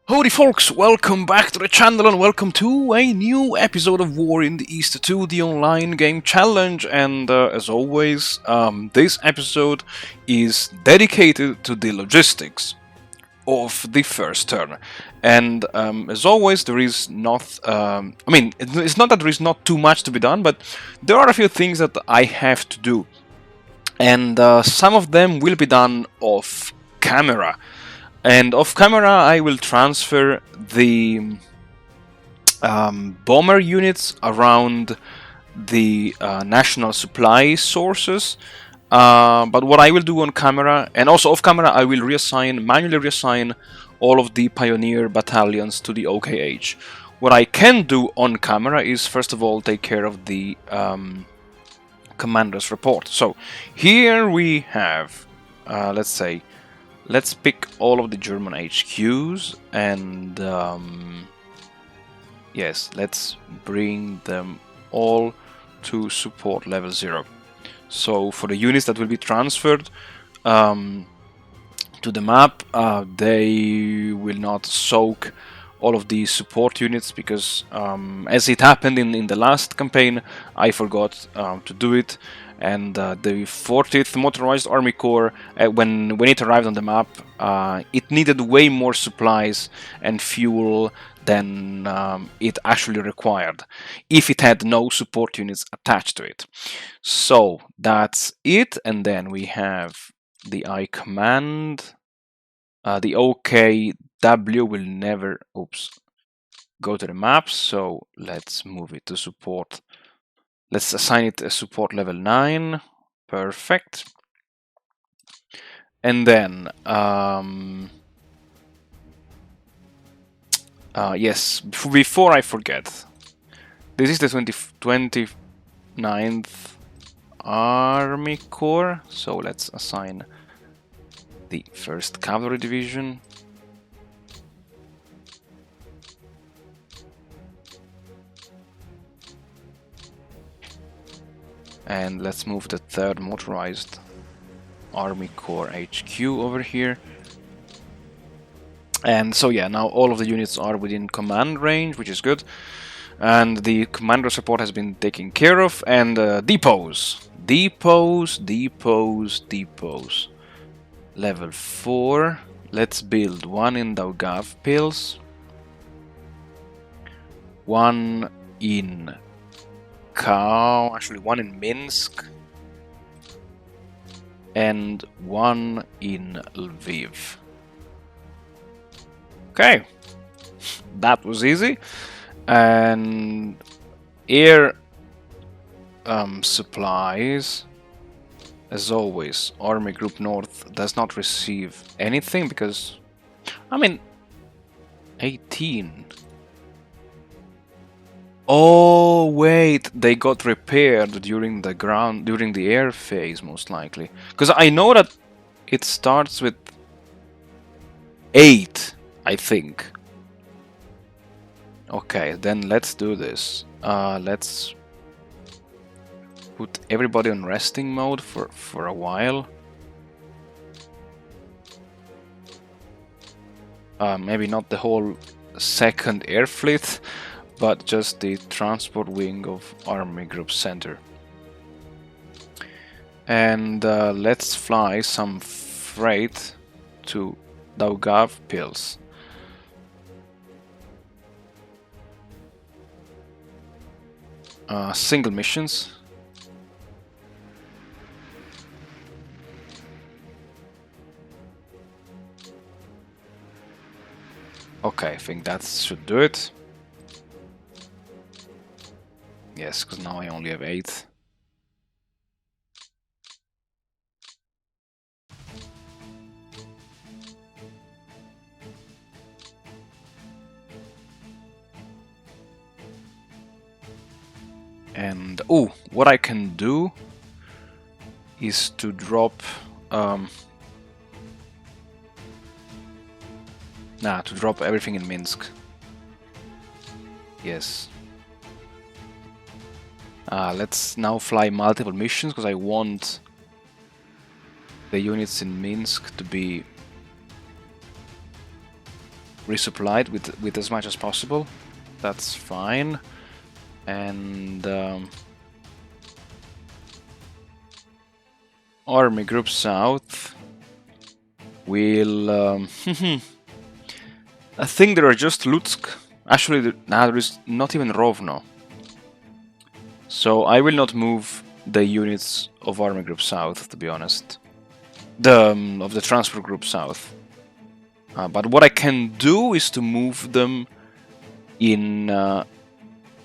Howdy folks, welcome back to the channel and welcome to a new episode of War in the East 2, the online game challenge. And as always, this episode is dedicated to the logistics of the first turn. And as always, there is not, it's not that there is not too much to be done, but there are a few things that I have to do. And some of them will be done off camera. And off camera, I will transfer the bomber units around the national supply sources. But what I will do on camera, and also off camera, I will manually reassign all of the pioneer battalions to the OKH. What I can do on camera is, first of all, take care of the commander's report. So here we have, let's pick all of the German HQs and yes, let's bring them all to support level 0. So for the units that will be transferred to the map, they will not soak all of the support units because as it happened in the last campaign, I forgot to do it. And the 40th Motorized Army Corps, when it arrived on the map, it needed way more supplies and fuel than it actually required, if it had no support units attached to it. So that's it, and then we have the I command. The OKW will never, go to the map, so let's move it to support. Let's assign it a support level 9. Perfect. And then, yes, before I forget, this is the 29th Army Corps, so let's assign the 1st Cavalry Division. And let's move the 3rd Motorized Army Corps HQ over here. And so yeah, now all of the units are within command range, which is good. And the commander support has been taken care of. And depots. Depots. Level 4. Let's build one in Daugavpils. One in one in Minsk, and one in Lviv. Okay, that was easy. And air supplies, as always, Army Group North does not receive anything because, 18. Oh wait, they got repaired during the air phase, most likely. Because I know that it starts with 8, I think. Okay, then let's do this. Let's put everybody on resting mode for a while. Maybe not the whole 2nd air fleet, but just the transport wing of Army Group Center. And let's fly some freight to Daugavpils. Single missions. Okay, I think that should do it. Yes, because now I only have 8. And what I can do is to drop to drop everything in Minsk. Yes. Let's now fly multiple missions because I want the units in Minsk to be resupplied with as much as possible. That's fine. And Army Group South will... I think there are just Lutsk. Actually, there is not even Rovno. So I will not move the units of Army Group South, to be honest. Of the Transport Group South. But what I can do is to move them in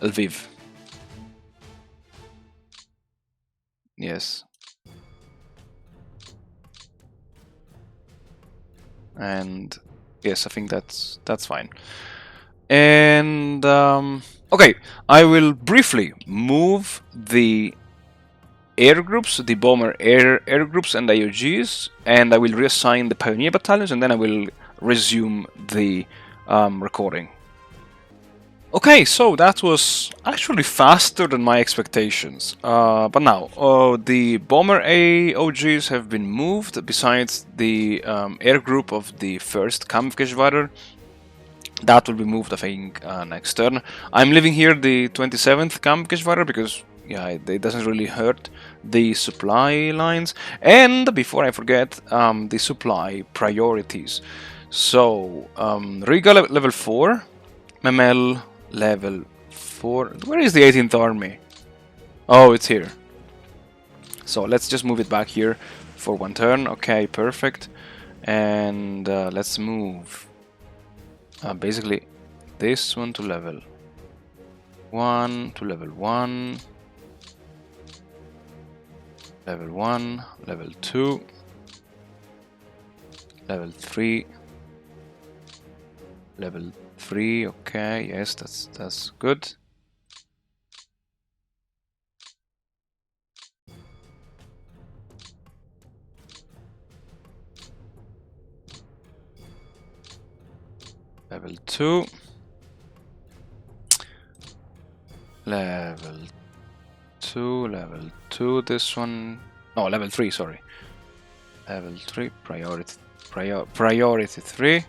Lviv. Yes. And yes, I think that's fine. And okay, I will briefly move the air groups, the bomber air groups and AOGs, and I will reassign the pioneer battalions, and then I will resume the recording. Okay, so that was actually faster than my expectations. But now, the bomber AOGs have been moved, besides the air group of the first Kampfgeschwader. That will be moved, I think, next turn. I'm leaving here the 27th Kampfgeschwader because, yeah, it doesn't really hurt the supply lines. And, before I forget, the supply priorities. So, Riga level 4, Memel level 4. Where is the 18th army? Oh, it's here. So let's just move it back here for one turn. Okay, perfect. And let's move basically this one to level 1 to level 1, level 1, level 2, level 3, level 3. Okay, yes, that's good. Level 2, level 2, level 2. This one, no, level 3. Sorry, level 3. Priority 3.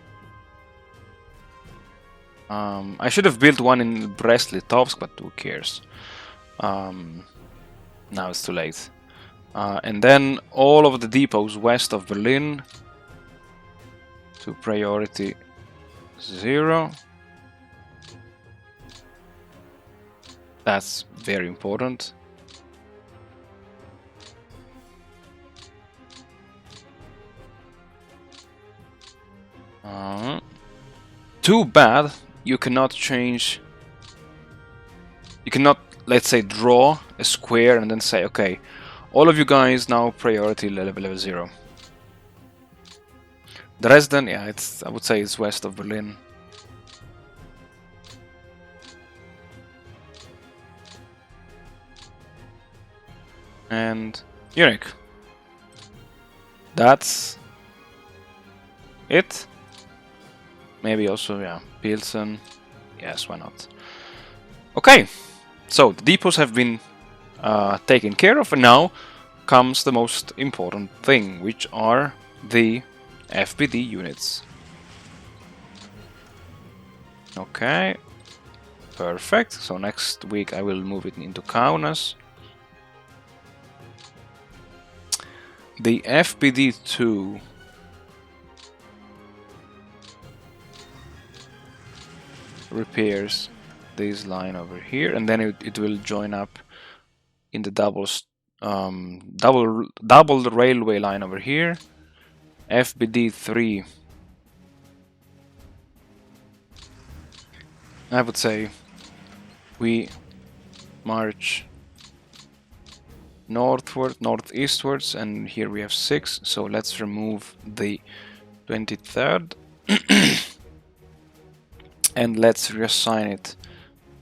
I should have built one in Brest-Litovsk, but who cares? Now it's too late. And then all of the depots west of Berlin to priority 0. That's very important. Too bad you cannot change. You cannot, let's say, draw a square and then say, okay, all of you guys now priority level 0. Dresden, yeah, I would say it's west of Berlin. And Munich. That's it. Maybe also, yeah, Pilsen. Yes, why not? Okay, so the depots have been taken care of, and now comes the most important thing, which are the FBD units. Okay, perfect. So next week I will move it into Kaunas. The FBD2 repairs this line over here, and then it will join up in the double railway line over here. FBD3, I would say we march northeastwards, and here we have 6, so let's remove the 23rd and let's reassign it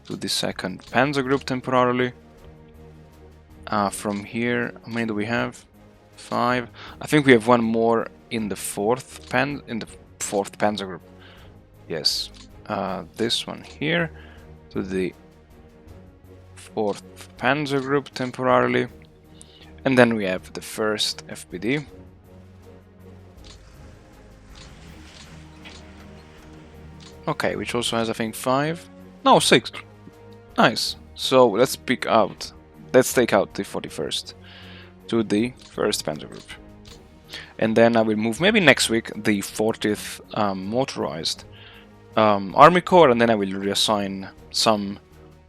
to the 2nd Panzer Group temporarily. From here, how many do we have? 5. I think we have one more in the 4th Panzer Group. Yes, this one here to the 4th Panzer Group temporarily, and then we have the 1st FPD. Okay, which also has, I think, 5. No, 6. Nice. So let's pick out. Let's take out the 41st to the 1st Panzer Group. And then I will move maybe next week the 40th motorized Army Corps, and then I will reassign some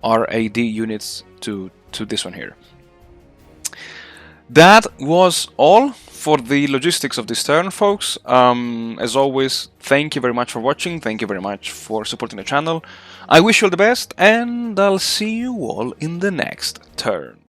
RAD units to this one here. That was all for the logistics of this turn, folks. As always, thank you very much for watching. Thank you very much for supporting the channel. I wish you all the best, and I'll see you all in the next turn.